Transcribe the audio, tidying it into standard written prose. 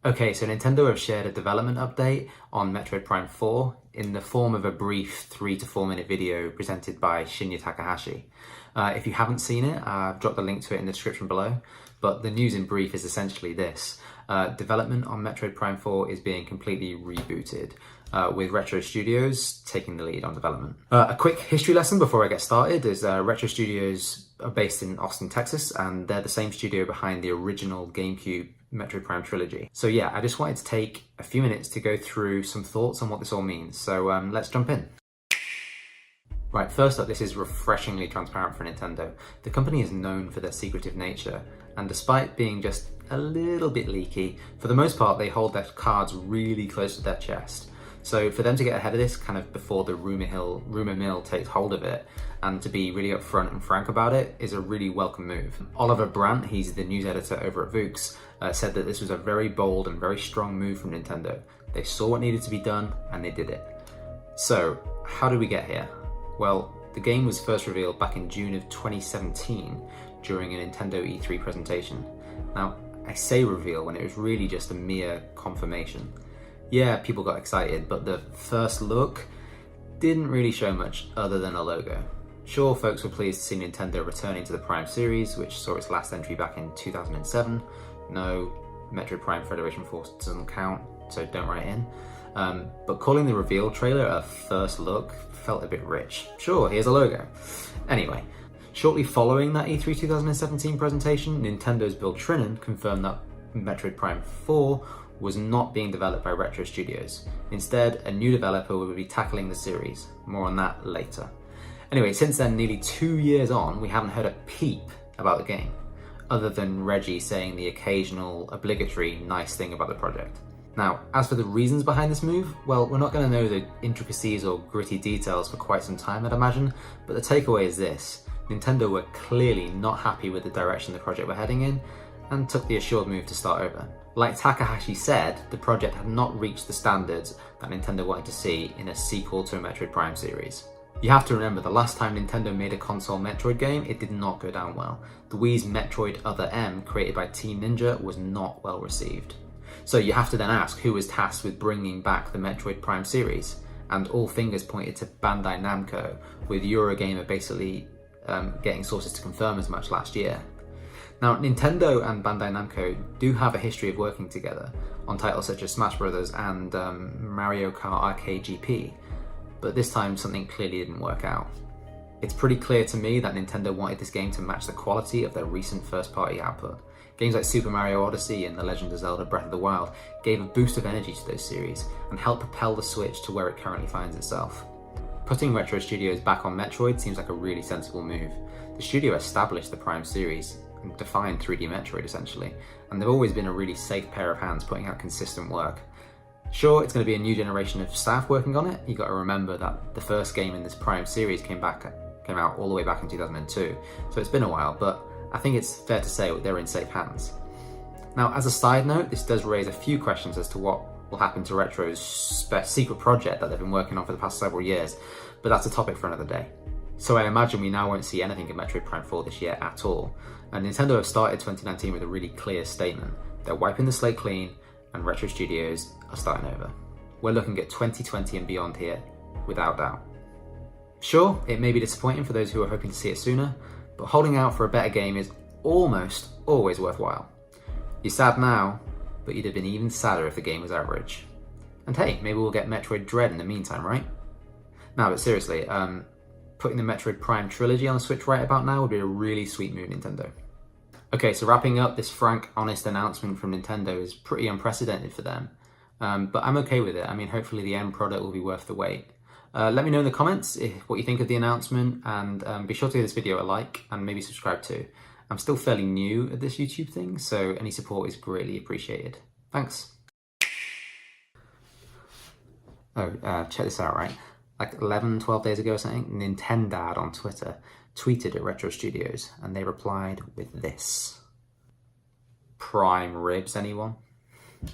Okay, so Nintendo have shared a development update on Metroid Prime 4 in the form of a brief 3 to 4 minute video presented by Shinya Takahashi. If you haven't seen it, I've dropped the link to it in the description below, but the news in brief is essentially this. Development on Metroid Prime 4 is being completely rebooted, with Retro Studios taking the lead on development. A quick history lesson before I get started is Retro Studios are based in Austin, Texas, and they're the same studio behind the original GameCube Metroid Prime trilogy. So yeah, I just wanted to take a few minutes to go through some thoughts on what this all means. So let's jump in. Right, first up, this is refreshingly transparent for Nintendo. The company is known for their secretive nature, and despite being just a little bit leaky, for the most part they hold their cards really close to their chest. So for them to get ahead of this kind of before the rumor mill takes hold of it, and to be really upfront and frank about it, is a really welcome move. Oliver Brandt, he's the news editor over at Vooks, said that this was a very bold and very strong move from Nintendo. They saw what needed to be done and they did it. So how did we get here? Well, the game was first revealed back in June of 2017 during a Nintendo E3 presentation. Now, I say reveal when it was really just a mere confirmation. Yeah, people got excited, but the first look didn't really show much other than a logo. Sure, folks were pleased to see Nintendo returning to the Prime series, which saw its last entry back in 2007. No, Metroid Prime Federation Force doesn't count, so don't write in. But calling the reveal trailer a first look felt a bit rich. Sure, here's a logo. Anyway, shortly following that E3 2017 presentation, Nintendo's Bill Trinen confirmed that Metroid Prime 4 was not being developed by Retro Studios. Instead, a new developer would be tackling the series. More on that later. Anyway, since then, nearly 2 years on, we haven't heard a peep about the game, other than Reggie saying the occasional obligatory nice thing about the project. Now, as for the reasons behind this move, well, we're not going to know the intricacies or gritty details for quite some time, I'd imagine, but the takeaway is this. Nintendo were clearly not happy with the direction the project were heading in, and took the assured move to start over. Like Takahashi said, the project had not reached the standards that Nintendo wanted to see in a sequel to a Metroid Prime series. You have to remember, the last time Nintendo made a console Metroid game, it did not go down well. The Wii's Metroid Other M, created by Team Ninja, was not well received. So you have to then ask who was tasked with bringing back the Metroid Prime series, and all fingers pointed to Bandai Namco, with Eurogamer basically getting sources to confirm as much last year. Now, Nintendo and Bandai Namco do have a history of working together on titles such as Smash Bros. And Mario Kart Arcade GP, but this time something clearly didn't work out. It's pretty clear to me that Nintendo wanted this game to match the quality of their recent first-party output. Games like Super Mario Odyssey and The Legend of Zelda Breath of the Wild gave a boost of energy to those series and helped propel the Switch to where it currently finds itself. Putting Retro Studios back on Metroid seems like a really sensible move. The studio established the Prime series and defined 3D Metroid essentially, and they've always been a really safe pair of hands putting out consistent work. Sure, it's going to be a new generation of staff working on it. You got to remember that the first game in this Prime series came out all the way back in 2002, so it's been a while, but I think it's fair to say they're in safe hands. Now, as a side note, this does raise a few questions as to what will happen to Retro's secret project that they've been working on for the past several years, but that's a topic for another day. So I imagine we now won't see anything of Metroid Prime 4 this year at all, and Nintendo have started 2019 with a really clear statement. They're wiping the slate clean, and Retro Studios are starting over. We're looking at 2020 and beyond here, without doubt. Sure, it may be disappointing for those who are hoping to see it sooner, but holding out for a better game is almost always worthwhile. You're sad now, but you'd have been even sadder if the game was average. And hey, maybe we'll get Metroid Dread in the meantime, right? No, but seriously, putting the Metroid Prime trilogy on the Switch right about now would be a really sweet move, Nintendo. Okay, so wrapping up, this frank, honest announcement from Nintendo is pretty unprecedented for them. But I'm okay with it. I mean, hopefully the end product will be worth the wait. Let me know in the comments what you think of the announcement, and be sure to give this video a like and maybe subscribe too. I'm still fairly new at this YouTube thing, so any support is greatly appreciated. Thanks. Oh, check this out, right? Like 11, 12 days ago or something, Nintendad on Twitter tweeted at Retro Studios, and they replied with this. Prime ribs, anyone?